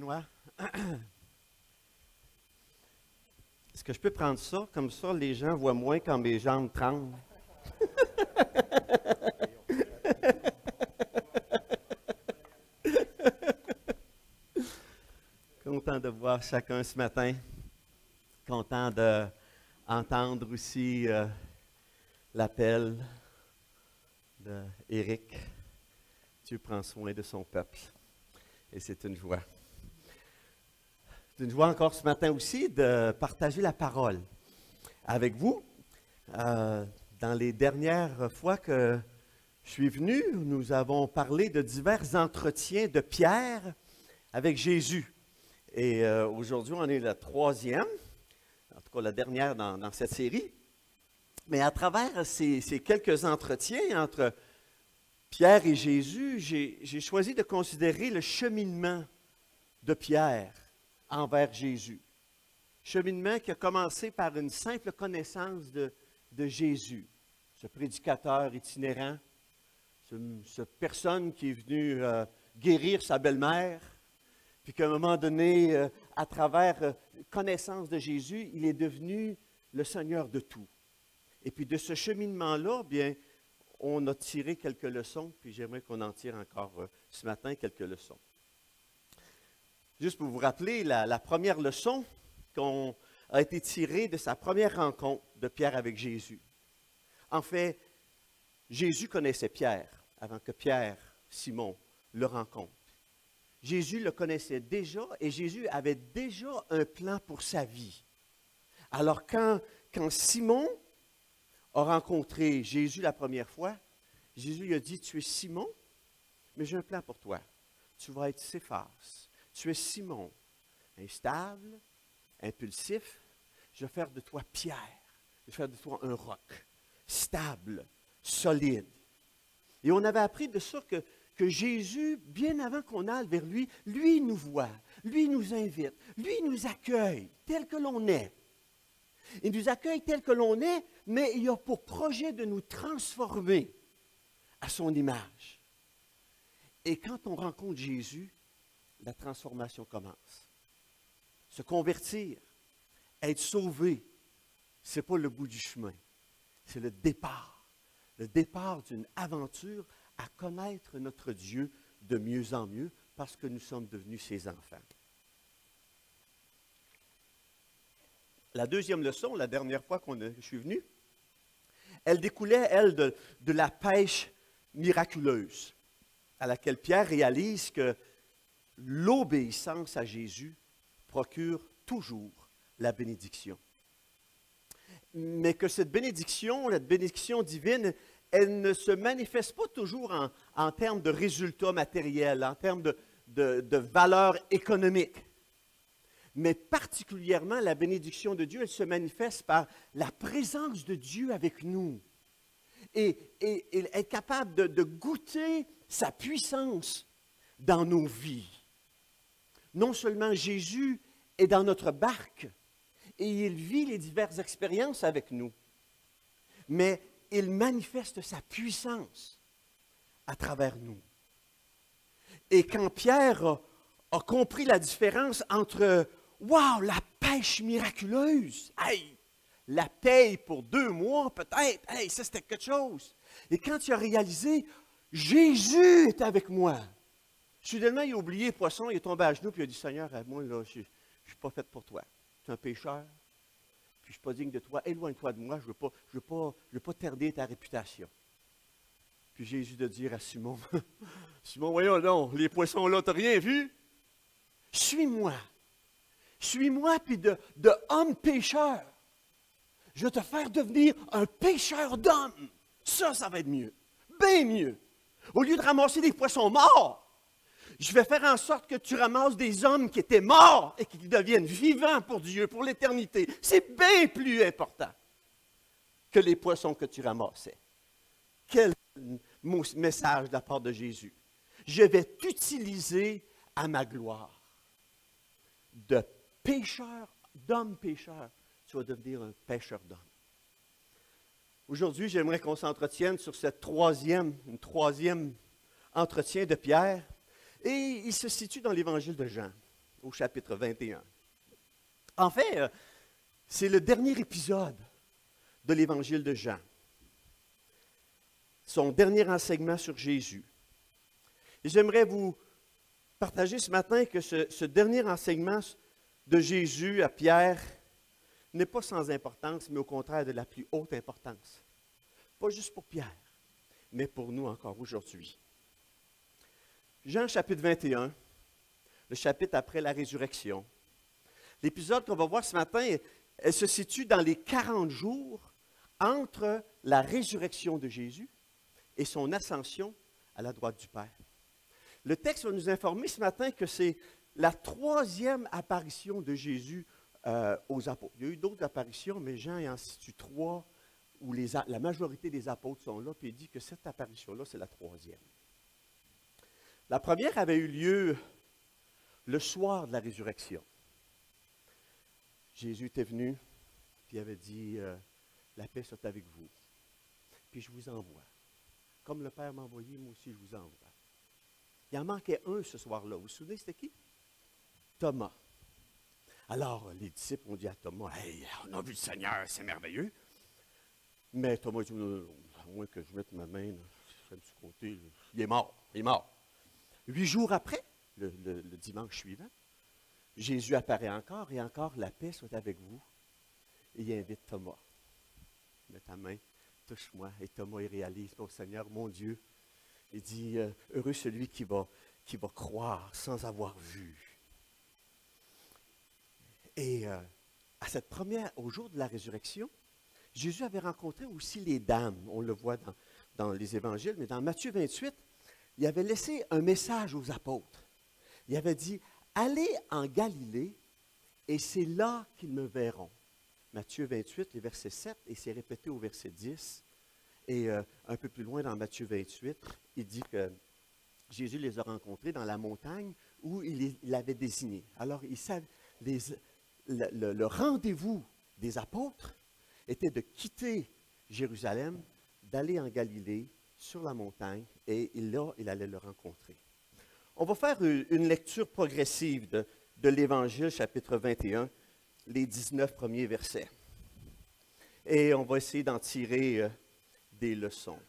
Benoît. Est-ce que je peux prendre ça? Comme ça, les gens voient moins quand mes jambes tremblent. Content de voir chacun ce matin. Content d'entendre aussi l'appel d'Éric. Dieu prend soin de son peuple. Et c'est une joie. C'est une joie encore ce matin aussi de partager la parole avec vous. Dans les dernières fois que je suis venu, nous avons parlé de divers entretiens de Pierre avec Jésus. Et aujourd'hui, on est la troisième, en tout cas la dernière dans cette série. Mais à travers ces quelques entretiens entre Pierre et Jésus, j'ai choisi de considérer le cheminement de Pierre envers Jésus. Cheminement qui a commencé par une simple connaissance de Jésus, ce prédicateur itinérant, cette personne qui est venue guérir sa belle-mère, puis qu'à un moment donné, à travers connaissance de Jésus, il est devenu le Seigneur de tout. Et puis de ce cheminement-là, bien, on a tiré quelques leçons, puis j'aimerais qu'on en tire encore ce matin quelques leçons. Juste pour vous rappeler, la première leçon a été tirée de sa première rencontre de Pierre avec Jésus. En fait, Jésus connaissait Pierre avant que Pierre, Simon, le rencontre. Jésus le connaissait déjà et Jésus avait déjà un plan pour sa vie. Alors quand Simon a rencontré Jésus la première fois, Jésus lui a dit, « Tu es Simon, mais j'ai un plan pour toi. Tu vas être Céphas. Tu es Simon, instable, impulsif. Je vais faire de toi Pierre. Je vais faire de toi un roc, stable, solide. » Et on avait appris de ça que Jésus, bien avant qu'on aille vers lui, lui nous voit, lui nous invite, lui nous accueille tel que l'on est. Il nous accueille tel que l'on est, mais il a pour projet de nous transformer à son image. Et quand on rencontre Jésus, la transformation commence. Se convertir, être sauvé, ce n'est pas le bout du chemin, c'est le départ d'une aventure à connaître notre Dieu de mieux en mieux parce que nous sommes devenus ses enfants. La deuxième leçon, la dernière fois que je suis venu, elle découlait, elle, de la pêche miraculeuse à laquelle Pierre réalise que l'obéissance à Jésus procure toujours la bénédiction. Mais que cette bénédiction, la bénédiction divine, elle ne se manifeste pas toujours en termes de résultats matériels, en termes de valeur économique. Mais particulièrement, la bénédiction de Dieu, elle se manifeste par la présence de Dieu avec nous. Et être capable de goûter sa puissance dans nos vies. Non seulement Jésus est dans notre barque et il vit les diverses expériences avec nous, mais il manifeste sa puissance à travers nous. Et quand Pierre a compris la différence entre « Wow, la pêche miraculeuse! Hey, la paye pour 2 mois peut-être! Hey, ça c'était quelque chose! » Et quand il a réalisé « Jésus est avec moi! » Soudainement, il a oublié le poisson, il est tombé à genoux et il a dit « Seigneur, moi, là, je ne suis pas fait pour toi. Tu es un pécheur, puis je ne suis pas digne de toi. Éloigne-toi de moi, je ne veux pas terder ta réputation. » Puis Jésus de dire à Simon, « Simon, voyons donc, les poissons là, tu n'as rien vu? Suis-moi. Suis-moi, puis de homme pécheur. Je vais te faire devenir un pêcheur d'hommes. Ça va être mieux. Bien mieux. Au lieu de ramasser des poissons morts, je vais faire en sorte que tu ramasses des hommes qui étaient morts et qui deviennent vivants pour Dieu, pour l'éternité. C'est bien plus important que les poissons que tu ramassais. Quel message de la part de Jésus. Je vais t'utiliser à ma gloire. De pécheur, d'homme pécheur, tu vas devenir un pêcheur d'hommes. Aujourd'hui, j'aimerais qu'on s'entretienne sur cette troisième entretien de Pierre. Et il se situe dans l'Évangile de Jean. au chapitre 21. En fait, c'est le dernier épisode de l'Évangile de Jean. Son dernier enseignement sur Jésus. Et j'aimerais vous partager ce matin que ce dernier enseignement de Jésus à Pierre n'est pas sans importance, mais au contraire de la plus haute importance. Pas juste pour Pierre, mais pour nous encore aujourd'hui. Jean chapitre 21, le chapitre après la résurrection. L'épisode qu'on va voir ce matin, elle se situe dans les 40 jours entre la résurrection de Jésus et son ascension à la droite du Père. Le texte va nous informer ce matin que c'est la 3e apparition de Jésus aux apôtres. Il y a eu d'autres apparitions, mais Jean en situe 3 où la majorité des apôtres sont là, puis il dit que cette apparition-là, c'est la 3e. La première avait eu lieu le soir de la résurrection. Jésus était venu, puis il avait dit, la paix soit avec vous, puis je vous envoie. Comme le Père m'a envoyé, moi aussi je vous envoie. Il en manquait un ce soir-là. Vous vous souvenez, c'était qui? Thomas. Alors, les disciples ont dit à Thomas, « Hey, on a vu le Seigneur, c'est merveilleux. » Mais Thomas dit, « À moins que je mette ma main sur le côté, il est mort, il est mort. » 8 jours après, le dimanche suivant, Jésus apparaît encore, et encore, la paix soit avec vous. Et il invite Thomas. Mets ta main, touche-moi. Et Thomas, il réalise, oh Seigneur, mon Dieu, il dit, heureux celui qui va croire sans avoir vu. Et au jour de la résurrection, Jésus avait rencontré aussi les dames. On le voit dans les évangiles, mais dans Matthieu 28, il avait laissé un message aux apôtres. Il avait dit, allez en Galilée, et c'est là qu'ils me verront. Matthieu 28, les versets 7, et c'est répété au verset 10. Et un peu plus loin dans Matthieu 28, il dit que Jésus les a rencontrés dans la montagne où il l'avait désigné. Alors, le rendez-vous des apôtres était de quitter Jérusalem, d'aller en Galilée, sur la montagne, et là, il allait le rencontrer. On va faire une lecture progressive de l'Évangile, chapitre 21, les 19 premiers versets. Et on va essayer d'en tirer des leçons.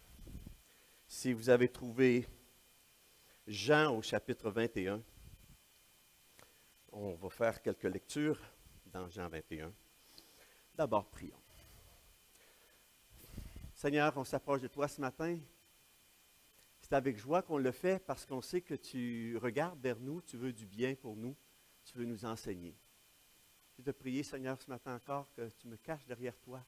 Si vous avez trouvé Jean au chapitre 21, on va faire quelques lectures dans Jean 21. D'abord, prions. Seigneur, on s'approche de toi ce matin. C'est avec joie qu'on le fait parce qu'on sait que tu regardes vers nous, tu veux du bien pour nous, tu veux nous enseigner. Je te prie, Seigneur, ce matin encore, que tu me caches derrière toi.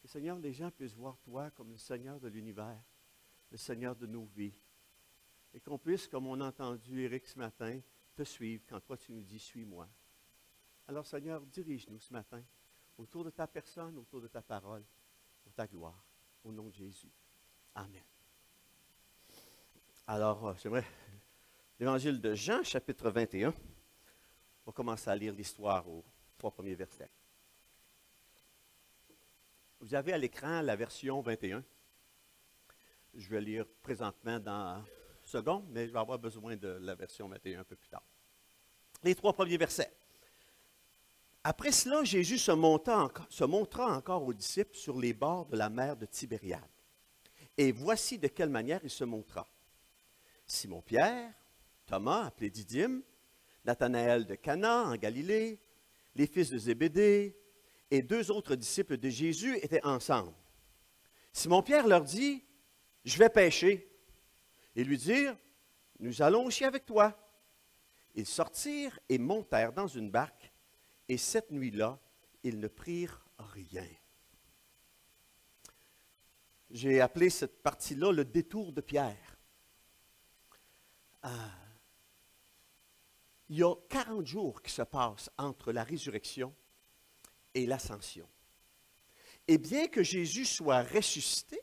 Que, Seigneur, les gens puissent voir toi comme le Seigneur de l'univers, le Seigneur de nos vies. Et qu'on puisse, comme on a entendu Éric ce matin, te suivre quand toi tu nous dis « suis-moi ». Alors, Seigneur, dirige-nous ce matin autour de ta personne, autour de ta parole, pour ta gloire, au nom de Jésus. Amen. Alors, j'aimerais l'Évangile de Jean, chapitre 21. On va commencer à lire l'histoire aux 3 premiers versets. Vous avez à l'écran la version 21. Je vais lire présentement dans secondes, mais je vais avoir besoin de la version 21 un peu plus tard. Les 3 premiers versets. Après cela, Jésus se montra encore aux disciples sur les bords de la mer de Tibériade. Et voici de quelle manière il se montra. Simon-Pierre, Thomas, appelé Didyme, Nathanaël de Cana en Galilée, les fils de Zébédée et 2 autres disciples de Jésus étaient ensemble. Simon-Pierre leur dit, « Je vais pêcher. » Ils lui dirent, « Nous allons aussi avec toi. » Ils sortirent et montèrent dans une barque, et cette nuit-là, ils ne prirent rien. J'ai appelé cette partie-là le détour de Pierre. Il y a 40 jours qui se passent entre la résurrection et l'ascension. Et bien que Jésus soit ressuscité,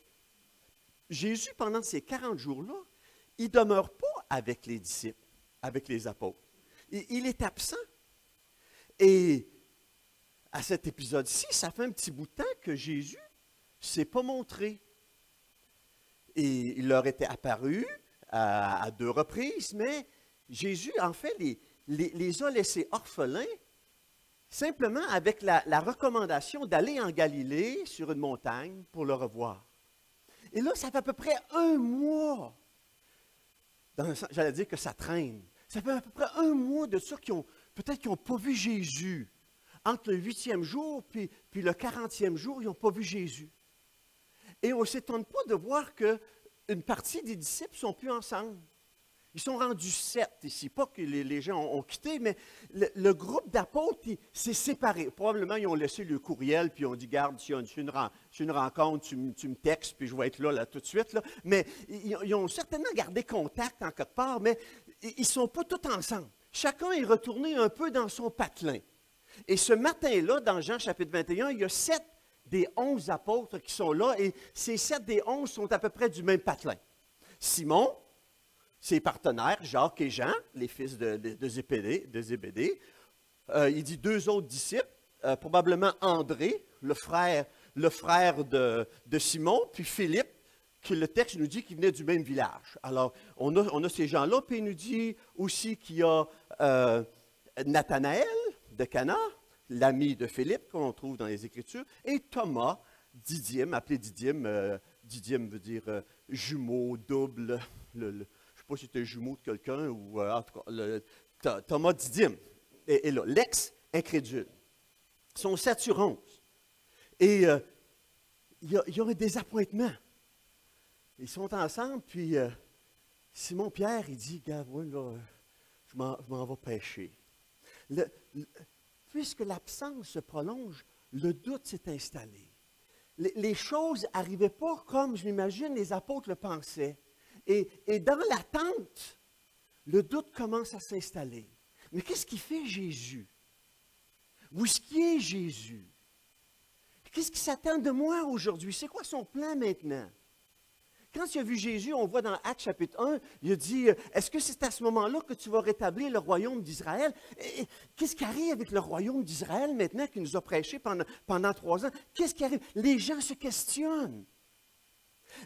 Jésus, pendant ces 40 jours-là, il ne demeure pas avec les disciples, avec les apôtres. Il est absent. Et à cet épisode-ci, ça fait un petit bout de temps que Jésus ne s'est pas montré. Et il leur était apparu à 2 reprises, mais Jésus, en fait, les a laissés orphelins, simplement avec la recommandation d'aller en Galilée sur une montagne pour le revoir. Et là, ça fait à peu près un mois. J'allais dire que ça traîne. Ça fait à peu près un mois de ça peut-être qu'ils n'ont pas vu Jésus. Entre le 8e jour puis le 40e jour, ils n'ont pas vu Jésus. Et on ne s'étonne pas de voir qu'une partie des disciples ne sont plus ensemble. Ils sont rendus 7 ici. Pas que les gens ont quitté, mais le groupe d'apôtres s'est séparé. Probablement, ils ont laissé le courriel, puis ils ont dit, garde, si une rencontre, tu me textes, puis je vais être là tout de suite. Là. Mais ils ont certainement gardé contact en quelque part, mais ils ne sont pas tous ensemble. Chacun est retourné un peu dans son patelin. Et ce matin-là, dans Jean chapitre 21, il y a 7 des 11 apôtres qui sont là, et ces 7 des 11 sont à peu près du même patelin. Simon, ses partenaires, Jacques et Jean, les fils de Zébédée. Il dit 2 autres disciples, probablement André, le frère de Simon, puis Philippe, que le texte nous dit qu'il venait du même village. Alors, on a ces gens-là, puis il nous dit aussi qu'il y a Nathanaël de Cana, l'ami de Philippe qu'on trouve dans les Écritures, et Thomas, Didyme, appelé Didyme. Didyme veut dire jumeau, double, je ne sais pas si c'était jumeau de quelqu'un, ou en tout cas, Thomas Didyme est là, l'ex-incrédule. Ils sont 7 sur 11. Et il y a un désappointement. Ils sont ensemble, puis Simon-Pierre, il dit, gars, ouais, là, je m'en vais pêcher. Puisque l'absence se prolonge, le doute s'est installé. Les choses n'arrivaient pas comme, je m'imagine, les apôtres le pensaient. Et dans l'attente, le doute commence à s'installer. Mais qu'est-ce qui fait Jésus? Où est-ce qu'il est Jésus? Qu'est-ce qui s'attend de moi aujourd'hui? C'est quoi son plan maintenant? Quand il a vu Jésus, on voit dans Actes chapitre 1, il a dit, est-ce que c'est à ce moment-là que tu vas rétablir le royaume d'Israël? Qu'est-ce qui arrive avec le royaume d'Israël maintenant qu'il nous a prêché pendant 3 ans? Qu'est-ce qui arrive? Les gens se questionnent.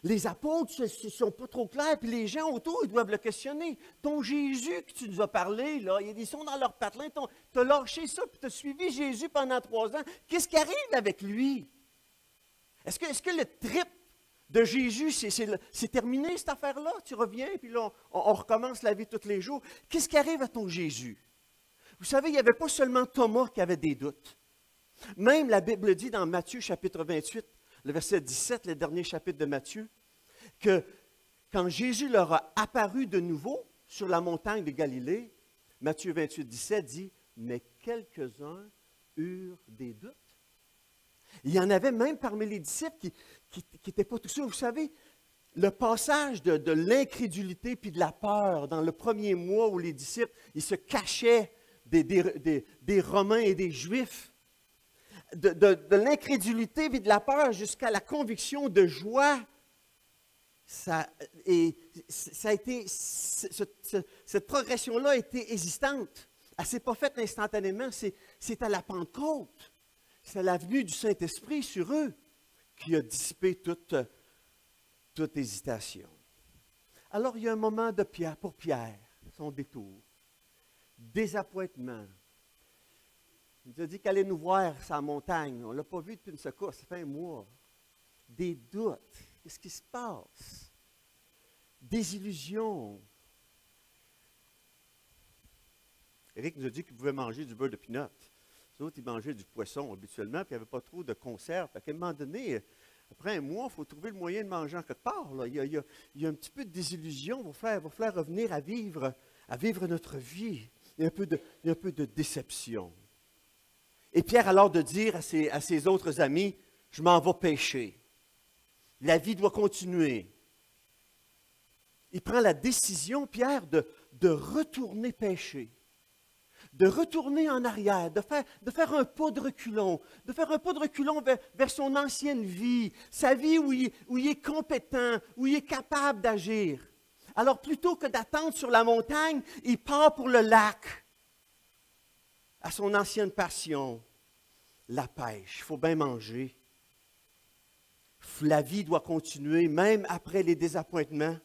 Les apôtres ne sont pas trop clairs, puis les gens autour, ils doivent le questionner. Ton Jésus que tu nous as parlé, là, ils sont dans leur patelin, tu as lâché ça, puis tu as suivi Jésus pendant 3 ans. Qu'est-ce qui arrive avec lui? Est-ce que le trip de Jésus, c'est terminé cette affaire-là? Tu reviens, puis là, on recommence la vie tous les jours. Qu'est-ce qui arrive à ton Jésus? Vous savez, il n'y avait pas seulement Thomas qui avait des doutes. Même la Bible dit dans Matthieu chapitre 28, le verset 17, le dernier chapitre de Matthieu, que quand Jésus leur a apparu de nouveau sur la montagne de Galilée, Matthieu 28, 17 dit, mais quelques-uns eurent des doutes. Il y en avait même parmi les disciples qui n'étaient pas tout sûrs. Vous savez, le passage de l'incrédulité puis de la peur dans le premier mois où les disciples, ils se cachaient des Romains et des Juifs, de l'incrédulité et de la peur jusqu'à la conviction de joie, cette progression-là a été hésitante. Elle ne s'est pas faite instantanément, c'est à la Pentecôte. C'est la venue du Saint-Esprit sur eux qui a dissipé toute hésitation. Alors, il y a un moment pour Pierre, son détour, désappointement. Il nous a dit qu'elle allait nous voir sur la montagne. On ne l'a pas vu depuis une secousse, ça fait un mois. Des doutes. Qu'est-ce qui se passe? Des illusions. Éric nous a dit qu'il pouvait manger du beurre de pinot. Les autres, ils mangeaient du poisson habituellement, puis il n'y avait pas trop de conserve. À un moment donné, après un mois, il faut trouver le moyen de manger en quelque part. Là. Il y a un petit peu de désillusion. Il va falloir revenir à vivre notre vie. Il y a un peu de déception. Et Pierre, alors, de dire à ses autres amis, « Je m'en vais pêcher. La vie doit continuer. » Il prend la décision, Pierre, de retourner pêcher. De retourner en arrière, de faire un pas de reculons, vers son ancienne vie, sa vie où il est compétent, où il est capable d'agir. Alors, plutôt que d'attendre sur la montagne, il part pour le lac, à son ancienne passion, la pêche. Il faut bien manger. La vie doit continuer, même après les désappointements.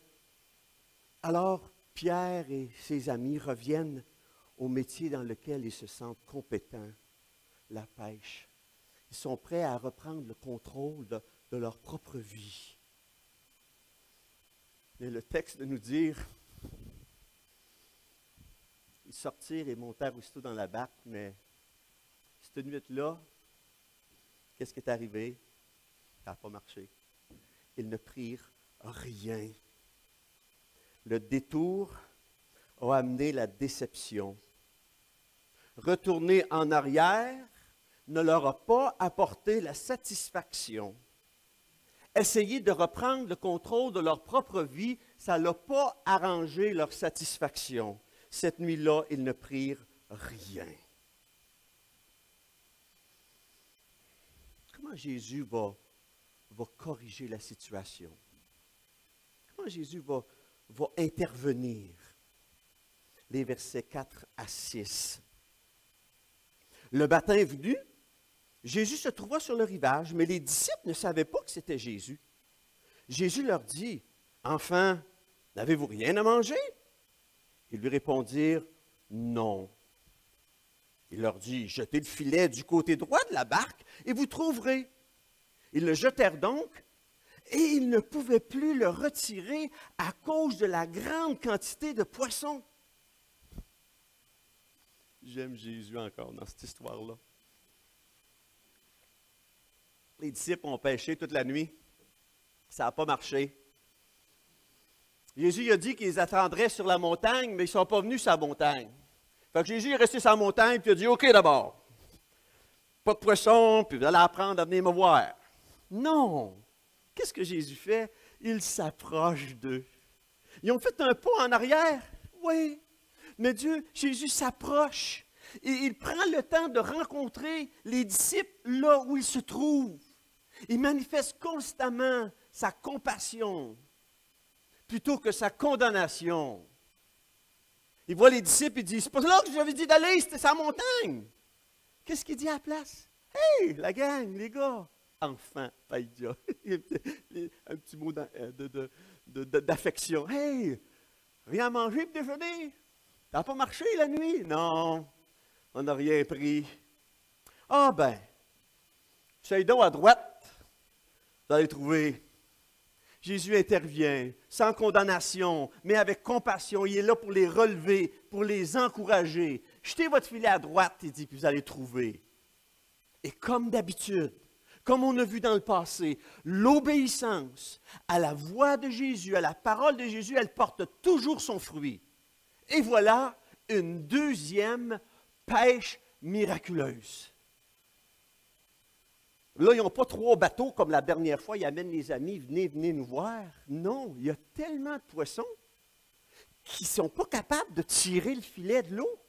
Alors, Pierre et ses amis reviennent au métier dans lequel ils se sentent compétents, la pêche. Ils sont prêts à reprendre le contrôle de leur propre vie. Et le texte de nous dire, ils sortirent et montèrent aussitôt dans la barque, mais cette nuit-là, qu'est-ce qui est arrivé? Ça n'a pas marché. Ils ne prirent rien. Le détour a amené la déception. Retourner en arrière ne leur a pas apporté la satisfaction. Essayer de reprendre le contrôle de leur propre vie, ça n'a pas arrangé leur satisfaction. Cette nuit-là, ils ne prirent rien. Comment Jésus va corriger la situation? Comment Jésus va intervenir? Les versets 4 à 6. Le matin venu, Jésus se trouva sur le rivage, mais les disciples ne savaient pas que c'était Jésus. Jésus leur dit, « Enfants, n'avez-vous rien à manger? » Ils lui répondirent, « Non. » Il leur dit, « Jetez le filet du côté droit de la barque et vous trouverez. » Ils le jetèrent donc, et ils ne pouvaient plus le retirer à cause de la grande quantité de poissons. J'aime Jésus encore dans cette histoire-là. Les disciples ont pêché toute la nuit. Ça n'a pas marché. Jésus a dit qu'ils attendraient sur la montagne, mais ils ne sont pas venus sur la montagne. Fait que Jésus est resté sur la montagne, puis il a dit, « OK d'abord, pas de poisson, puis vous allez apprendre à venir me voir. » Non! Qu'est-ce que Jésus fait? Il s'approche d'eux. Ils ont fait un pas en arrière? Oui. Mais Jésus s'approche. Et il prend le temps de rencontrer les disciples là où ils se trouvent. Il manifeste constamment sa compassion plutôt que sa condamnation. Il voit les disciples et dit, « C'est pas là que je vous avais dit d'aller, c'était sa montagne. » Qu'est-ce qu'il dit à la place? « Hey, la gang, les gars! » Enfant, païdia. Un petit mot d'affection. « Hey, rien à manger pour déjeuner? Ça n'a pas marché la nuit? » « Non, on n'a rien pris. »« Ah ben, soyez donc à droite, vous allez trouver. » Jésus intervient, sans condamnation, mais avec compassion. Il est là pour les relever, pour les encourager. Jetez votre filet à droite, il dit, puis vous allez trouver. Et comme d'habitude, comme on a vu dans le passé, l'obéissance à la voix de Jésus, à la parole de Jésus, elle porte toujours son fruit. Et voilà une deuxième pêche miraculeuse. Là, ils n'ont pas 3 bateaux comme la dernière fois, ils amènent les amis, venez nous voir. Non, il y a tellement de poissons qui ne sont pas capables de tirer le filet de l'eau.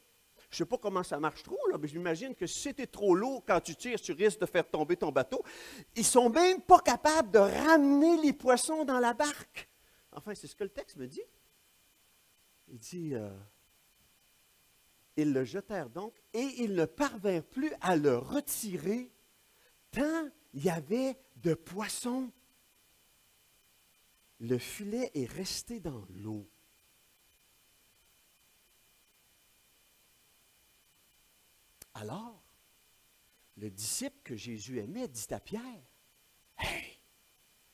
Je ne sais pas comment ça marche trop, là, mais j'imagine que si c'était trop lourd, quand tu tires, tu risques de faire tomber ton bateau. Ils ne sont même pas capables de ramener les poissons dans la barque. Enfin, c'est ce que le texte me dit. Il dit, ils le jetèrent donc, et ils ne parvinrent plus à le retirer, tant il y avait de poissons. Le filet est resté dans l'eau. Alors, le disciple que Jésus aimait dit à Pierre, « Hey,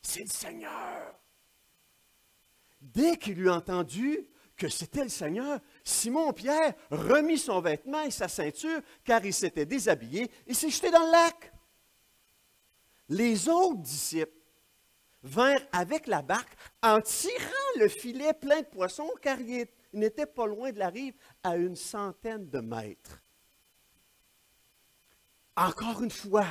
c'est le Seigneur! » Dès qu'il eut entendu que c'était le Seigneur, Simon-Pierre remit son vêtement et sa ceinture, car il s'était déshabillé et s'est jeté dans le lac. Les autres disciples vinrent avec la barque en tirant le filet plein de poissons, car il n'était pas loin de la rive, à 100 mètres. Encore une fois,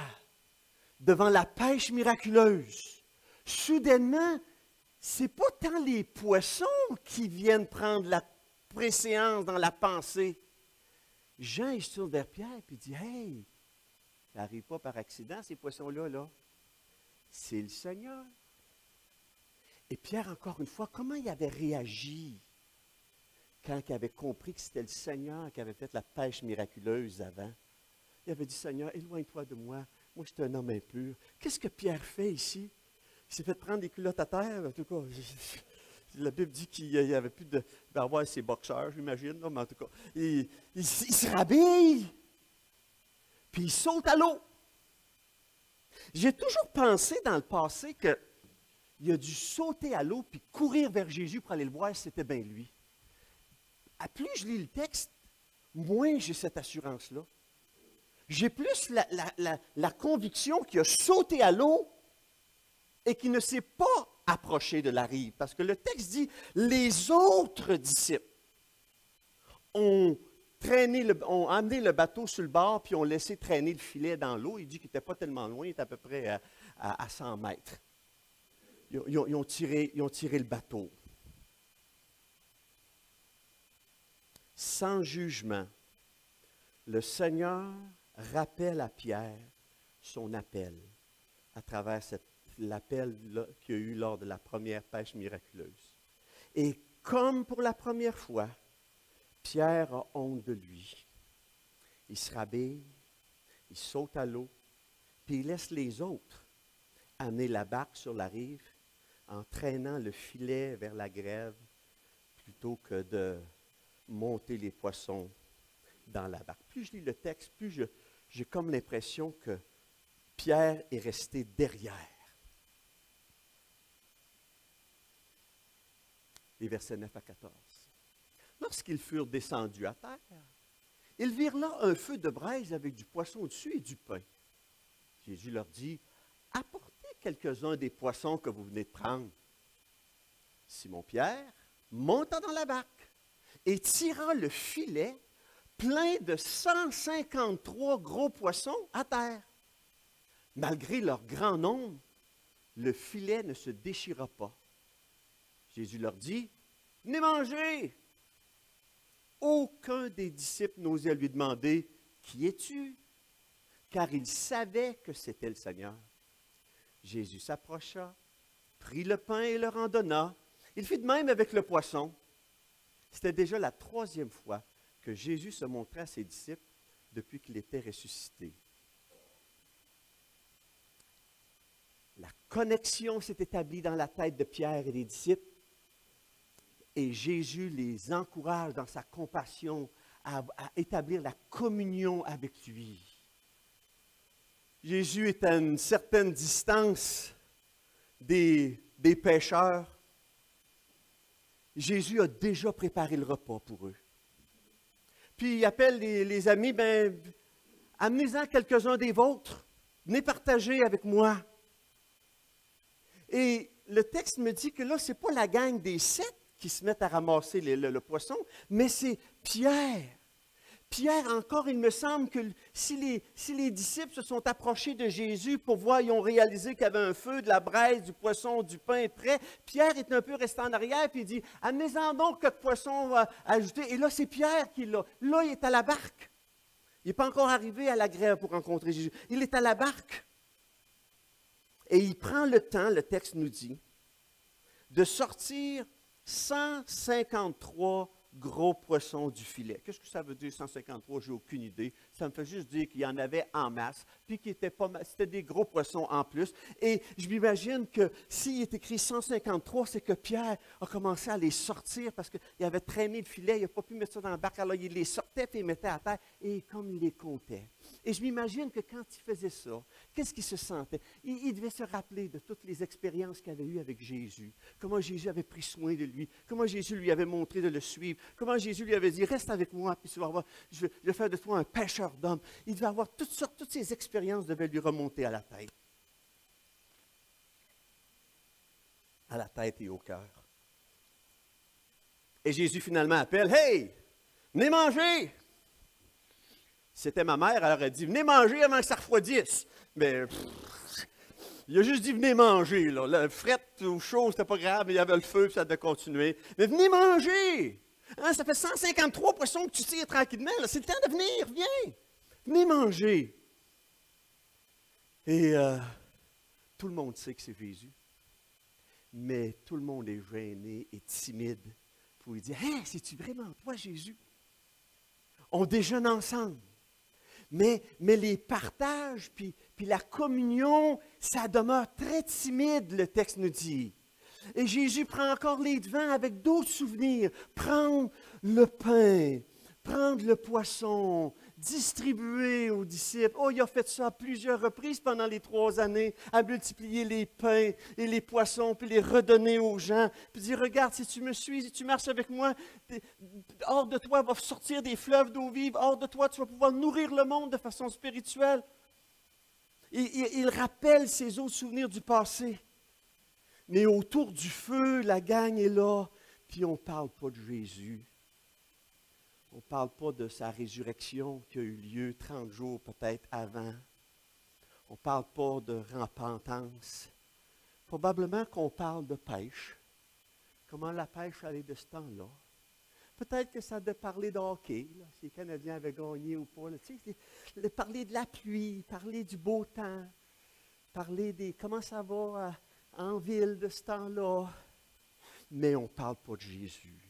devant la pêche miraculeuse, soudainement, ce n'est pas tant les poissons qui viennent prendre la préséance dans la pensée. Jean il se tourne vers Pierre et dit, « Hey, ça n'arrive pas par accident, ces poissons-là, là. C'est le Seigneur. » Et Pierre, encore une fois, comment il avait réagi quand il avait compris que c'était le Seigneur qui avait fait la pêche miraculeuse avant? Il avait dit, « Seigneur, éloigne-toi de moi. Moi, je suis un homme impur. » Qu'est-ce que Pierre fait ici? Il s'est fait prendre des culottes à terre. En tout cas, La Bible dit qu'il n'y avait plus de... Il va avoir ses boxeurs, j'imagine, mais en tout cas, il se rhabille, puis il saute à l'eau. J'ai toujours pensé dans le passé qu'il a dû sauter à l'eau puis courir vers Jésus pour aller le voir si c'était bien lui. À plus je lis le texte, moins j'ai cette assurance-là. J'ai plus la conviction qu'il a sauté à l'eau et qu'il ne s'est pas approché de la rive. Parce que le texte dit, les autres disciples ont amené le bateau sur le bord puis ont laissé traîner le filet dans l'eau. Il dit qu'il n'était pas tellement loin, il était à peu près à 100 mètres. Ils ont tiré le bateau. Sans jugement, le Seigneur rappelle à Pierre son appel à travers l'appel qu'il y a eu lors de la première pêche miraculeuse. Et comme pour la première fois, Pierre a honte de lui. Il se rhabille, il saute à l'eau, puis il laisse les autres amener la barque sur la rive en traînant le filet vers la grève plutôt que de monter les poissons dans la barque. Plus je lis le texte, plus j'ai comme l'impression que Pierre est resté derrière. Les versets 9 à 14. Lorsqu'ils furent descendus à terre, ils virent là un feu de braise avec du poisson au-dessus et du pain. Jésus leur dit, « Apportez quelques-uns des poissons que vous venez de prendre. » Simon-Pierre monta dans la barque et tira le filet plein de 153 gros poissons à terre. Malgré leur grand nombre, le filet ne se déchira pas. Jésus leur dit, « Venez manger! » Aucun des disciples n'osait lui demander, « Qui es-tu? » Car il savait que c'était le Seigneur. Jésus s'approcha, prit le pain et leur en donna. Il fit de même avec le poisson. C'était déjà la 3e fois que Jésus se montrait à ses disciples depuis qu'il était ressuscité. La connexion s'est établie dans la tête de Pierre et des disciples. Et Jésus les encourage dans sa compassion à établir la communion avec lui. Jésus est à une certaine distance des pécheurs. Jésus a déjà préparé le repas pour eux. Puis il appelle les amis, amenez-en quelques-uns des vôtres, venez partager avec moi. Et le texte me dit que là, ce n'est pas la gang des 7 qui se mettent à ramasser le poisson, mais c'est Pierre. Pierre, encore, il me semble que si les disciples se sont approchés de Jésus pour voir, ils ont réalisé qu'il y avait un feu, de la braise, du poisson, du pain prêt, Pierre est un peu resté en arrière, puis il dit, « Amenez-en donc quelques poissons à ajouter. » Et là, c'est Pierre qui l'a. Là, il est à la barque. Il n'est pas encore arrivé à la grève pour rencontrer Jésus. Il est à la barque. Et il prend le temps, le texte nous dit, de sortir 153 gros poissons du filet. Qu'est-ce que ça veut dire 153? Je n'ai aucune idée. Ça me fait juste dire qu'il y en avait en masse, puis qu'il était pas mal, c'était des gros poissons en plus. Et je m'imagine que s'il est écrit 153, c'est que Pierre a commencé à les sortir parce qu'il avait traîné le filet, il n'a pas pu mettre ça dans la barque, alors il les sortait puis il les mettait à terre, et comme il les comptait. Et je m'imagine que quand il faisait ça, qu'est-ce qu'il se sentait? Il devait se rappeler de toutes les expériences qu'il avait eues avec Jésus, comment Jésus avait pris soin de lui, comment Jésus lui avait montré de le suivre, comment Jésus lui avait dit, reste avec moi, puis tu vas voir, je vais faire de toi un pêcheur d'hommes. Il devait avoir toutes ces expériences devaient lui remonter à la tête. À la tête et au cœur. Et Jésus finalement appelle, « Hey, venez manger! » C'était ma mère, elle aurait dit, « Venez manger avant que ça refroidisse. » Mais il a juste dit, « Venez manger. » Le fret ou chaud, c'était pas grave, mais il y avait le feu, puis ça devait continuer. « Mais venez manger! Hein, ça fait 153 poissons que tu tires tranquillement. C'est le temps de venir, viens! Venez manger. » Et tout le monde sait que c'est Jésus. Mais tout le monde est gêné et timide pour lui dire, « Hein, c'est-tu vraiment toi, Jésus? » On déjeune ensemble. Mais les partages, puis la communion, ça demeure très timide, le texte nous dit. Et Jésus prend encore les devants avec d'autres souvenirs. Prendre le pain, prendre le poisson, distribuer aux disciples. Oh, il a fait ça à plusieurs reprises pendant les 3 années, à multiplier les pains et les poissons, puis les redonner aux gens. Puis dire, regarde, si tu me suis, si tu marches avec moi, hors de toi va sortir des fleuves d'eau vive, hors de toi, tu vas pouvoir nourrir le monde de façon spirituelle. Et il rappelle ces autres souvenirs du passé. Mais autour du feu, la gang est là, puis on ne parle pas de Jésus. On ne parle pas de sa résurrection qui a eu lieu 30 jours peut-être avant. On ne parle pas de repentance. Probablement qu'on parle de pêche. Comment la pêche allait de ce temps-là. Peut-être que ça a de parler de hockey, là, si les Canadiens avaient gagné ou pas. Là, tu sais, de parler de la pluie, parler du beau temps, parler des comment ça va en ville de ce temps-là. Mais on ne parle pas de Jésus.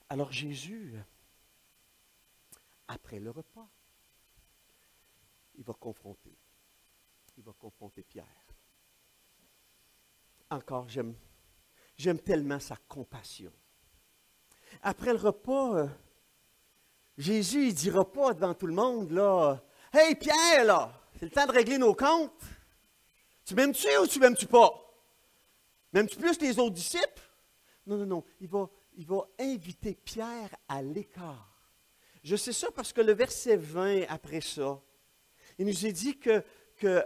Alors Jésus, après le repas, il va confronter Pierre. Encore, j'aime tellement sa compassion. Après le repas, Jésus, il ne dira pas devant tout le monde, là, « Hey Pierre, là, c'est le temps de régler nos comptes. Tu m'aimes-tu ou tu m'aimes-tu pas? M'aimes-tu plus que les autres disciples? » Non, non, non, il va inviter Pierre à l'écart. Je sais ça parce que le verset 20, après ça, il nous est dit qu'à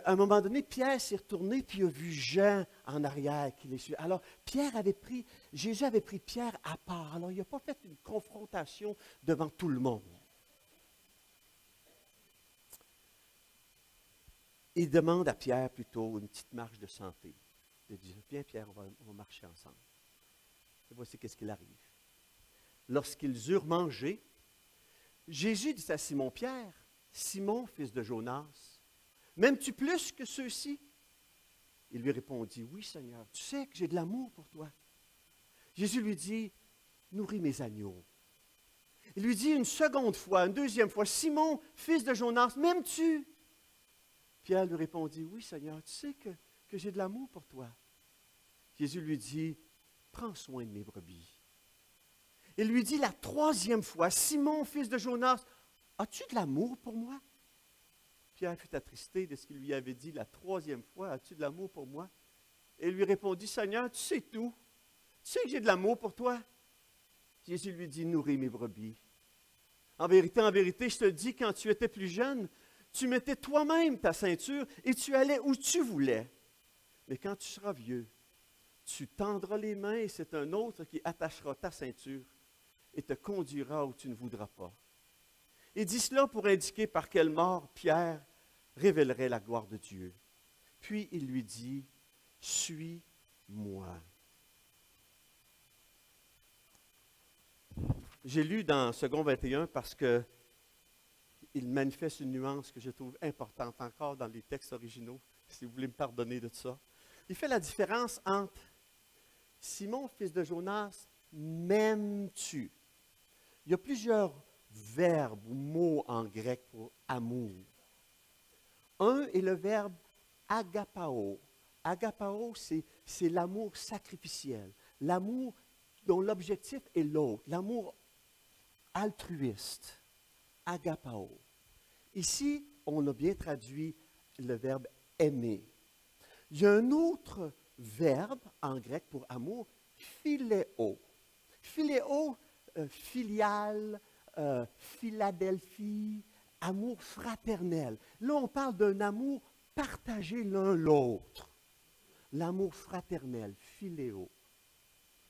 un moment donné, Pierre s'est retourné puis il a vu Jean en arrière qui les suit. Alors, Jésus avait pris Pierre à part. Alors, il n'a pas fait une confrontation devant tout le monde. Il demande à Pierre plutôt une petite marche de santé. Il dit, viens Pierre, on va marcher ensemble. Et voici qu'est-ce qu'il arrive. Lorsqu'ils eurent mangé, Jésus dit à Simon-Pierre, « Simon, fils de Jonas, m'aimes-tu plus que ceux-ci? » Il lui répondit, « Oui, Seigneur, tu sais que j'ai de l'amour pour toi. » Jésus lui dit, « Nourris mes agneaux. » Il lui dit une seconde fois, une deuxième fois, « Simon, fils de Jonas, m'aimes-tu? » Pierre lui répondit, « Oui, Seigneur, tu sais que j'ai de l'amour pour toi. » Jésus lui dit, « Prends soin de mes brebis. » Il lui dit la troisième fois, « Simon, fils de Jonas, as-tu de l'amour pour moi? » Pierre fut attristé de ce qu'il lui avait dit la troisième fois, « As-tu de l'amour pour moi? » Et il lui répondit, « Seigneur, tu sais tout. Tu sais que j'ai de l'amour pour toi. » Jésus lui dit, « Nourris mes brebis. En vérité, je te le dis, quand tu étais plus jeune, tu mettais toi-même ta ceinture et tu allais où tu voulais. Mais quand tu seras vieux, tu tendras les mains et c'est un autre qui attachera ta ceinture et te conduira où tu ne voudras pas. » Il dit cela pour indiquer par quelle mort Pierre révélerait la gloire de Dieu. Puis il lui dit, « Suis-moi. » J'ai lu dans Second 21 parce qu'il manifeste une nuance que je trouve importante encore dans les textes originaux, si vous voulez me pardonner de ça. Il fait la différence entre « Simon, fils de Jonas, m'aimes-tu? » Il y a plusieurs verbes ou mots en grec pour amour. Un est le verbe agapao. Agapao, c'est l'amour sacrificiel, l'amour dont l'objectif est l'autre, l'amour altruiste. Agapao. Ici, on a bien traduit le verbe aimer. Il y a un autre verbe en grec pour amour, philéo. Philéo, filial, Philadelphie, amour fraternel. Là, on parle d'un amour partagé l'un l'autre. L'amour fraternel, philéo.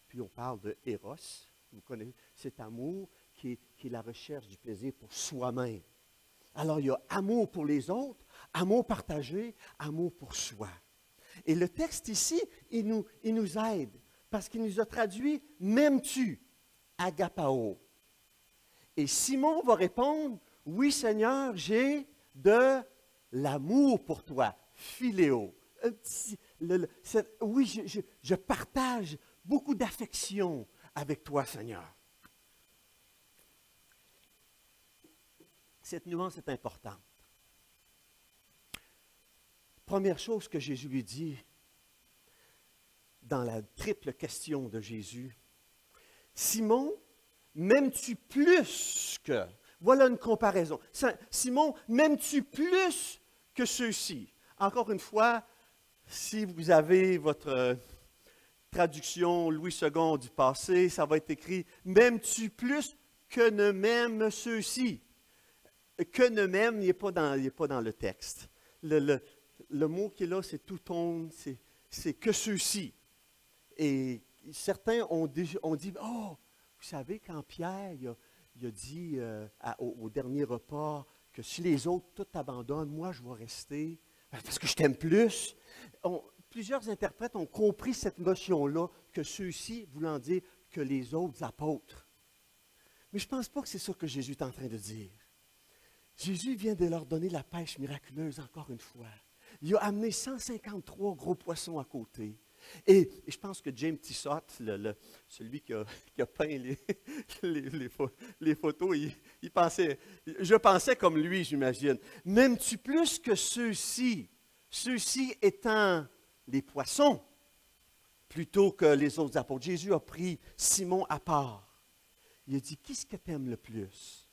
Puis on parle de éros. Vous connaissez cet amour qui est la recherche du plaisir pour soi-même. Alors, il y a amour pour les autres, amour partagé, amour pour soi. Et le texte ici, il nous aide parce qu'il nous a traduit « M'aimes-tu? » Agapao. Et Simon va répondre, « Oui, Seigneur, j'ai de l'amour pour toi. » Philéo. Oui, je partage beaucoup d'affection avec toi, Seigneur. Cette nuance est importante. Première chose que Jésus lui dit, dans la triple question de Jésus. Simon, m'aimes-tu plus que... Voilà une comparaison. Simon, m'aimes-tu plus que ceux-ci? Encore une fois, si vous avez votre traduction Louis II du passé, ça va être écrit « M'aimes-tu plus que ne m'aiment ceux-ci? » Que ne m'aime, il n'est pas dans le texte. Le mot qui est là, c'est tout ton, c'est que ceux-ci. Et certains ont dit, oh, vous savez, quand Pierre il a dit au dernier repas que si les autres tout abandonnent, moi je vais rester parce que je t'aime plus. Plusieurs interprètes ont compris cette notion-là, que ceux-ci voulant dire que les autres apôtres. Mais je ne pense pas que c'est ça que Jésus est en train de dire. Jésus vient de leur donner la pêche miraculeuse encore une fois. Il a amené 153 gros poissons à côté. Et je pense que James Tissot, celui qui a peint les photos, il pensait, je pensais comme lui, j'imagine. M'aimes-tu plus que ceux-ci? Ceux-ci étant les poissons, plutôt que les autres apôtres. Jésus a pris Simon à part. Il a dit, qu'est-ce que tu aimes le plus?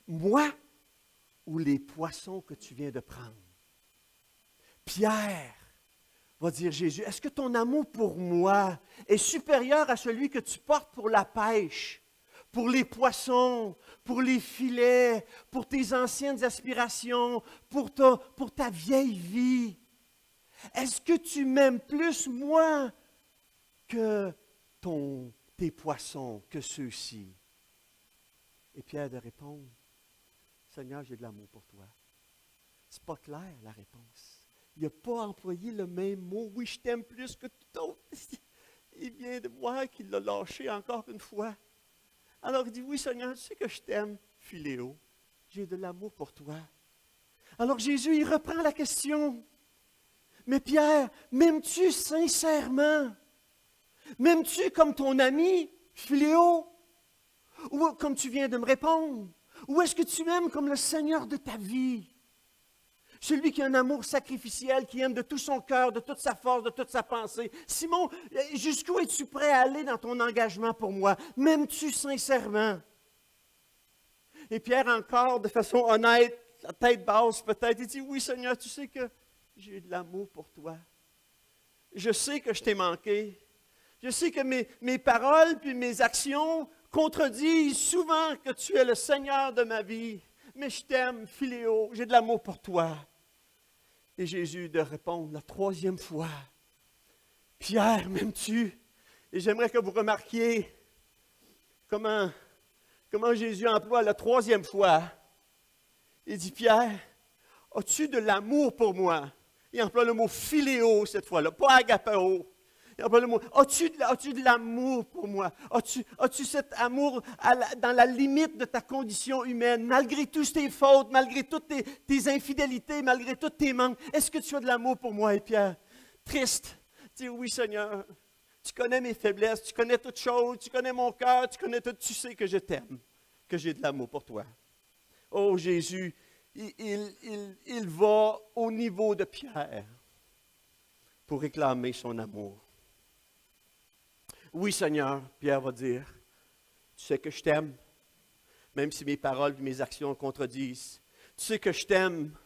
Moi ou les poissons que tu viens de prendre? Pierre va dire, Jésus, est-ce que ton amour pour moi est supérieur à celui que tu portes pour la pêche, pour les poissons, pour les filets, pour tes anciennes aspirations, pour ta vieille vie? Est-ce que tu m'aimes plus, moi, que tes poissons, que ceux-ci? Et Pierre de répondre, Seigneur, j'ai de l'amour pour toi. C'est pas clair, la réponse. Il n'a pas employé le même mot. Oui, je t'aime plus que tout autre. Il vient de voir qu'il l'a lâché encore une fois. Alors il dit, oui, Seigneur, tu sais que je t'aime, Philéo. J'ai de l'amour pour toi. Alors Jésus, il reprend la question. Mais Pierre, m'aimes-tu sincèrement? M'aimes-tu comme ton ami, Philéo? Ou comme tu viens de me répondre? Ou est-ce que tu m'aimes comme le Seigneur de ta vie? Celui qui a un amour sacrificiel, qui aime de tout son cœur, de toute sa force, de toute sa pensée. Simon, jusqu'où es-tu prêt à aller dans ton engagement pour moi? M'aimes-tu sincèrement? Et Pierre, encore de façon honnête, la tête basse peut-être, il dit, oui Seigneur, tu sais que j'ai de l'amour pour toi. Je sais que je t'ai manqué. Je sais que mes paroles puis mes actions contredisent souvent que tu es le Seigneur de ma vie. Mais je t'aime, Philéo, j'ai de l'amour pour toi. Et Jésus de répondre la troisième fois, Pierre, m'aimes-tu? Et j'aimerais que vous remarquiez comment Jésus emploie la troisième fois. Il dit, Pierre, as-tu de l'amour pour moi? Il emploie le mot philéo cette fois-là, pas agapao. Il emploie le mot, as-tu de l'amour pour moi? As-tu cet amour dans la limite de ta condition humaine, malgré toutes tes fautes, malgré toutes tes infidélités, malgré tous tes manques? Est-ce que tu as de l'amour pour moi? Et Pierre, triste, dit, oui Seigneur, tu connais mes faiblesses, tu connais toutes choses, tu connais mon cœur, tu connais tout, tu sais que je t'aime, que j'ai de l'amour pour toi. Oh Jésus, il va au niveau de Pierre pour réclamer son amour. Oui, Seigneur, Pierre va dire, tu sais que je t'aime, même si mes paroles et mes actions contredisent. Tu sais que je t'aime,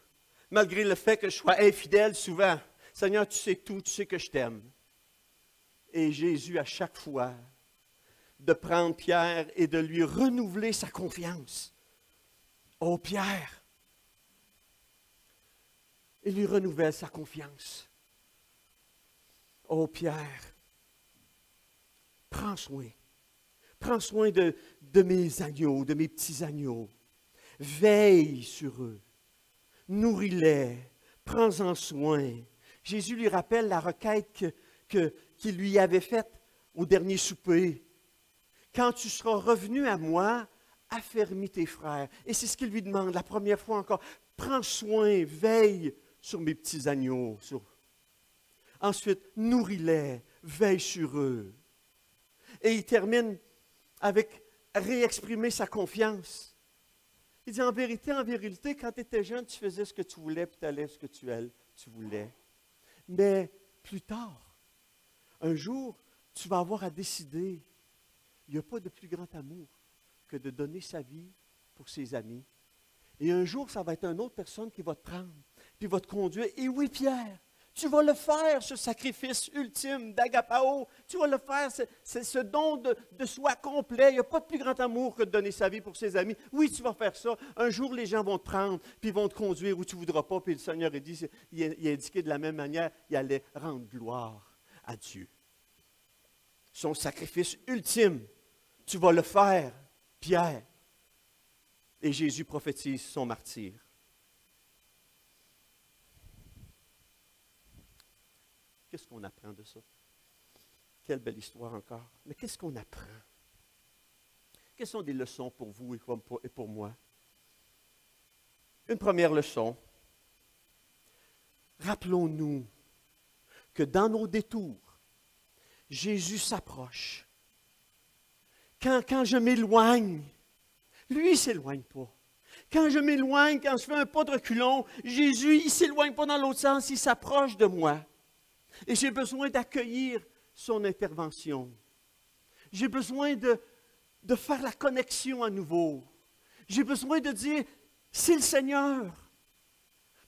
malgré le fait que je sois infidèle souvent. Seigneur, tu sais tout, tu sais que je t'aime. Et Jésus, à chaque fois, de prendre Pierre et de lui renouveler sa confiance. Oh, Pierre! Il lui renouvelle sa confiance. Oh, Pierre! Prends soin. Prends soin de mes agneaux, de mes petits agneaux. Veille sur eux. Nourris-les. Prends-en soin. Jésus lui rappelle la requête qu'il lui avait faite au dernier souper. Quand tu seras revenu à moi, affermis tes frères. Et c'est ce qu'il lui demande la première fois encore. Prends soin, veille sur mes petits agneaux. Ensuite, nourris-les, veille sur eux. Et il termine avec réexprimer sa confiance. Il dit, en vérité, quand tu étais jeune, tu faisais ce que tu voulais, puis tu allais ce que tu voulais. Mais plus tard, un jour, tu vas avoir à décider. Il n'y a pas de plus grand amour que de donner sa vie pour ses amis. Et un jour, ça va être une autre personne qui va te prendre, puis va te conduire. Et oui, Pierre, tu vas le faire, ce sacrifice ultime d'agapao. Tu vas le faire, c'est ce don de soi complet. Il n'y a pas de plus grand amour que de donner sa vie pour ses amis. Oui, tu vas faire ça. Un jour, les gens vont te prendre, puis vont te conduire où tu ne voudras pas. Puis le Seigneur a dit, il a indiqué de la même manière, il allait rendre gloire à Dieu. Son sacrifice ultime, tu vas le faire, Pierre. Et Jésus prophétise son martyre. Qu'est-ce qu'on apprend de ça? Quelle belle histoire encore. Mais qu'est-ce qu'on apprend? Quelles sont des leçons pour vous et pour moi? Une première leçon. Rappelons-nous que dans nos détours, Jésus s'approche. Quand je m'éloigne, lui, il ne s'éloigne pas. Quand je m'éloigne, quand je fais un pas de reculon, Jésus, il ne s'éloigne pas dans l'autre sens, il s'approche de moi. Et j'ai besoin d'accueillir son intervention. J'ai besoin de faire la connexion à nouveau. J'ai besoin de dire, c'est le Seigneur.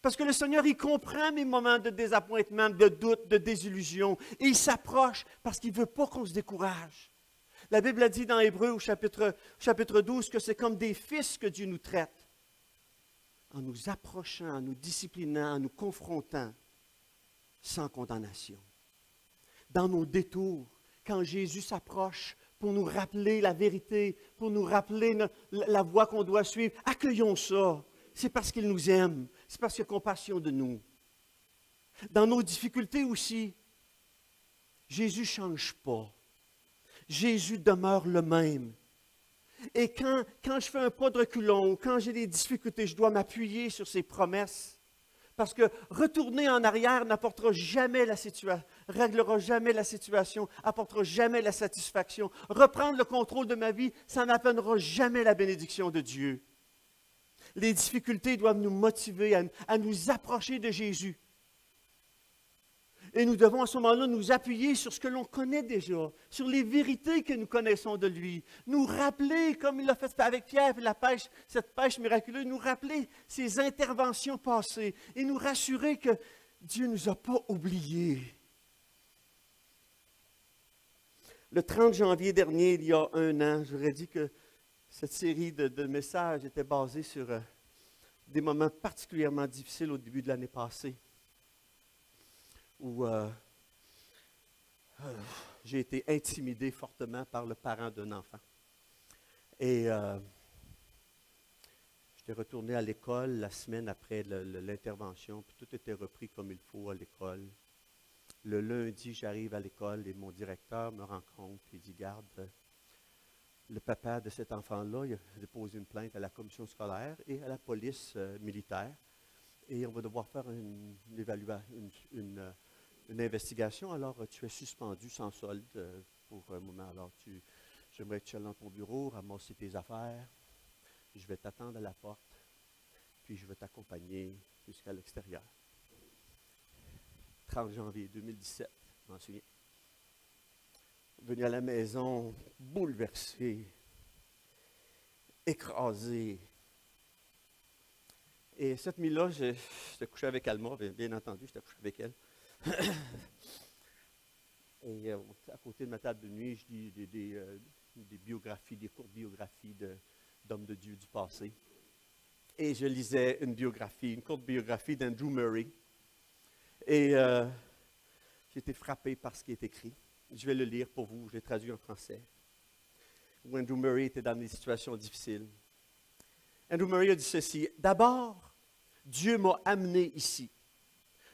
Parce que le Seigneur, il comprend mes moments de désappointement, de doute, de désillusion. Et il s'approche parce qu'il ne veut pas qu'on se décourage. La Bible a dit dans Hébreux au chapitre 12 que c'est comme des fils que Dieu nous traite. En nous approchant, en nous disciplinant, en nous confrontant, sans condamnation. Dans nos détours, quand Jésus s'approche pour nous rappeler la vérité, pour nous rappeler la voie qu'on doit suivre, accueillons ça. C'est parce qu'il nous aime, c'est parce qu'il a compassion de nous. Dans nos difficultés aussi, Jésus ne change pas. Jésus demeure le même. Et quand je fais un pas de reculon, quand j'ai des difficultés, je dois m'appuyer sur ses promesses. Parce que retourner en arrière n'apportera jamais la situation, réglera jamais la situation, apportera jamais la satisfaction. Reprendre le contrôle de ma vie, ça n'amènera jamais la bénédiction de Dieu. Les difficultés doivent nous motiver à nous approcher de Jésus. Et nous devons à ce moment-là nous appuyer sur ce que l'on connaît déjà, sur les vérités que nous connaissons de lui. Nous rappeler, comme il l'a fait avec Pierre, cette pêche miraculeuse, nous rappeler ses interventions passées et nous rassurer que Dieu ne nous a pas oubliés. Le 30 janvier dernier, il y a un an, j'aurais dit que cette série de messages était basée sur des moments particulièrement difficiles au début de l'année passée, où j'ai été intimidé fortement par le parent d'un enfant. Et j'étais retourné à l'école la semaine après l'intervention, puis tout était repris comme il faut à l'école. Le lundi, j'arrive à l'école et mon directeur me rencontre et dit, garde, le papa de cet enfant-là, il a déposé une plainte à la commission scolaire et à la police militaire. Et on va devoir faire une investigation. Alors, tu es suspendu sans solde pour un moment. Alors, j'aimerais que tu ailles dans ton bureau, ramasser tes affaires. Je vais t'attendre à la porte, puis je vais t'accompagner jusqu'à l'extérieur. 30 janvier 2017, je m'en souviens. Venu à la maison, bouleversé, écrasé. Et cette nuit-là, j'étais couché avec Alma, bien entendu, j'étais couché avec elle. Et à côté de ma table de nuit, je lis des biographies, des courtes biographies d'hommes de Dieu du passé. Et je lisais une courte biographie d'Andrew Murray. Et j'ai été frappé par ce qui est écrit. Je vais le lire pour vous, je l'ai traduit en français. Où Andrew Murray était dans des situations difficiles. Andrew Murray a dit ceci, « D'abord, Dieu m'a amené ici.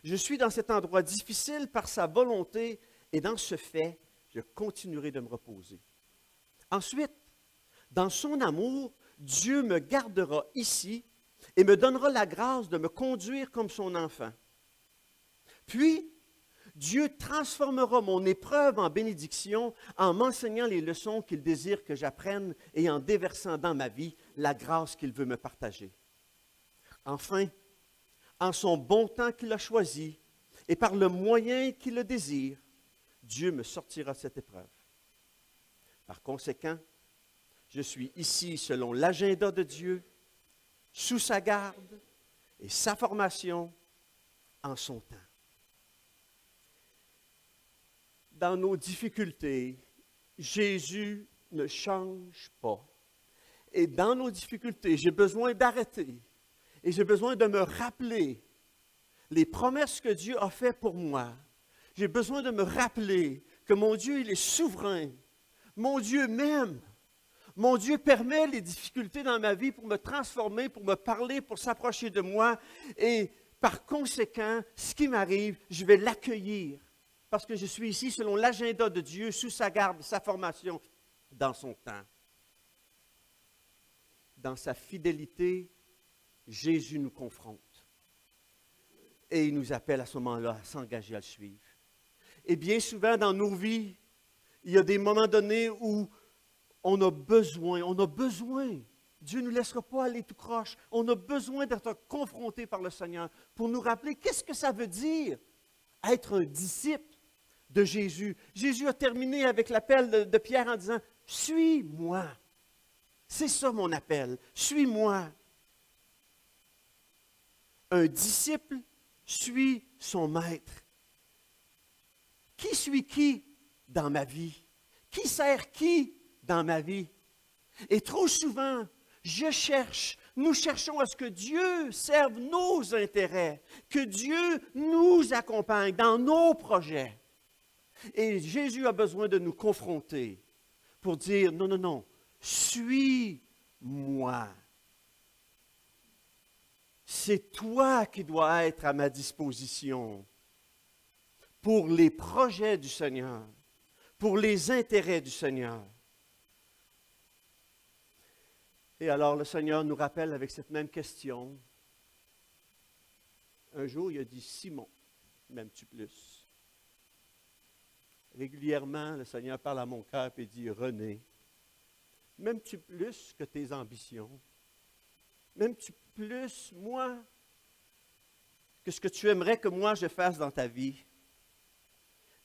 Je suis dans cet endroit difficile par sa volonté et dans ce fait, je continuerai de me reposer. Ensuite, dans son amour, Dieu me gardera ici et me donnera la grâce de me conduire comme son enfant. Puis, Dieu transformera mon épreuve en bénédiction en m'enseignant les leçons qu'il désire que j'apprenne et en déversant dans ma vie la grâce qu'il veut me partager. Enfin, en son bon temps qu'il a choisi, Et par le moyen qu'il le désire, Dieu me sortira de cette épreuve. Par conséquent, je suis ici selon l'agenda de Dieu, sous sa garde et sa formation en son temps. Dans nos difficultés, Jésus ne change pas. Et dans nos difficultés, j'ai besoin d'arrêter et j'ai besoin de me rappeler les promesses que Dieu a faites pour moi. J'ai besoin de me rappeler que mon Dieu, il est souverain. Mon Dieu m'aime. Mon Dieu permet les difficultés dans ma vie pour me transformer, pour me parler, pour s'approcher de moi. Et par conséquent, ce qui m'arrive, je vais l'accueillir. Parce que je suis ici selon l'agenda de Dieu, sous sa garde, sa formation, dans son temps. Dans sa fidélité, Jésus nous confronte. Et il nous appelle à ce moment-là à s'engager à le suivre. Et bien souvent dans nos vies, il y a des moments donnés où on a besoin, Dieu ne nous laissera pas aller tout croche, on a besoin d'être confronté par le Seigneur pour nous rappeler qu'est-ce que ça veut dire être un disciple de Jésus. Jésus a terminé avec l'appel de Pierre en disant « Suis-moi ». C'est ça mon appel, « Suis-moi ». Un disciple suit son maître. Qui suit qui dans ma vie? Qui sert qui dans ma vie? Et trop souvent, nous cherchons à ce que Dieu serve nos intérêts, que Dieu nous accompagne dans nos projets. Et Jésus a besoin de nous confronter pour dire, non, non, non, suis-moi. C'est toi qui dois être à ma disposition pour les projets du Seigneur, pour les intérêts du Seigneur. Et alors le Seigneur nous rappelle avec cette même question. Un jour, il a dit, Simon, m'aimes-tu plus? Régulièrement, le Seigneur parle à mon cœur et dit, René, m'aimes-tu plus que tes ambitions? M'aimes-tu plus, moi, que ce que tu aimerais que moi je fasse dans ta vie?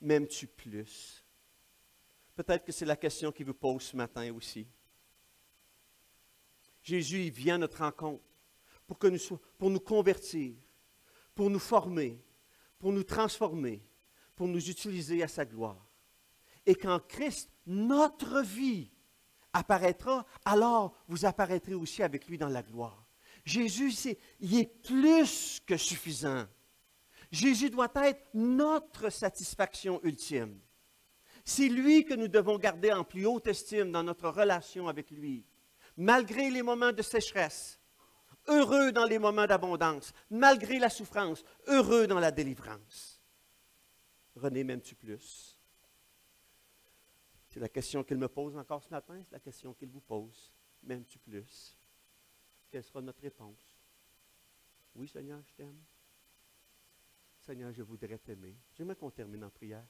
M'aimes-tu plus? Peut-être que c'est la question qu'il vous pose ce matin aussi. Jésus, il vient à notre rencontre pour nous convertir, pour nous former, pour nous transformer, pour nous utiliser à sa gloire. Et quand Christ, notre vie, apparaîtra, alors vous apparaîtrez aussi avec lui dans la gloire. Jésus, il est plus que suffisant. Jésus doit être notre satisfaction ultime. C'est lui que nous devons garder en plus haute estime dans notre relation avec lui. Malgré les moments de sécheresse, heureux dans les moments d'abondance, malgré la souffrance, heureux dans la délivrance. René, m'aimes-tu plus? C'est la question qu'il me pose encore ce matin, c'est la question qu'il vous pose. M'aimes-tu plus? Quelle sera notre réponse? Oui, Seigneur, je t'aime. Seigneur, je voudrais t'aimer. J'aimerais qu'on termine en prière.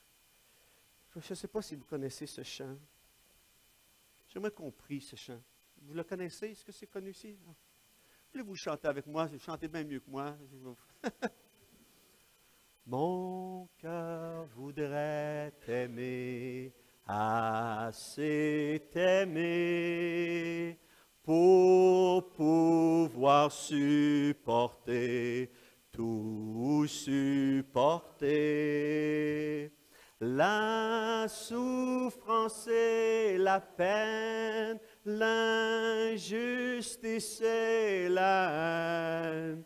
Je ne sais pas si vous connaissez ce chant. J'aimerais qu'on prie ce chant. Vous le connaissez? Est-ce que c'est connu ici? Voulez-vous chanter avec moi? Vous chantez bien mieux que moi. Mon cœur voudrait t'aimer, assez t'aimer, pour pouvoir supporter, tout supporter. La souffrance et la peine, l'injustice et la haine,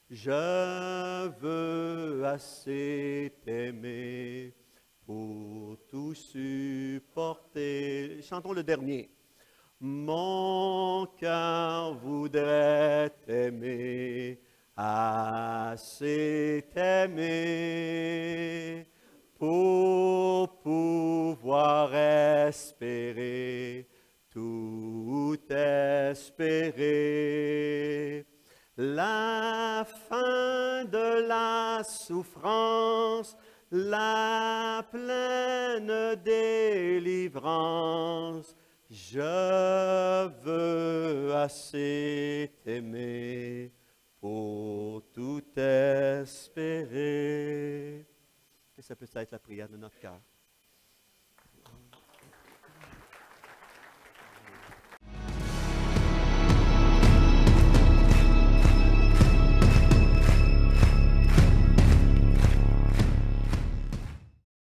je veux assez t'aimer pour tout supporter. Chantons le dernier. Mon cœur voudrait t'aimer, assez t'aimer, pour pouvoir espérer, tout espérer. La fin de la souffrance, la pleine délivrance, je veux assez t'aimer pour tout espérer. ça peut être la prière de notre cœur.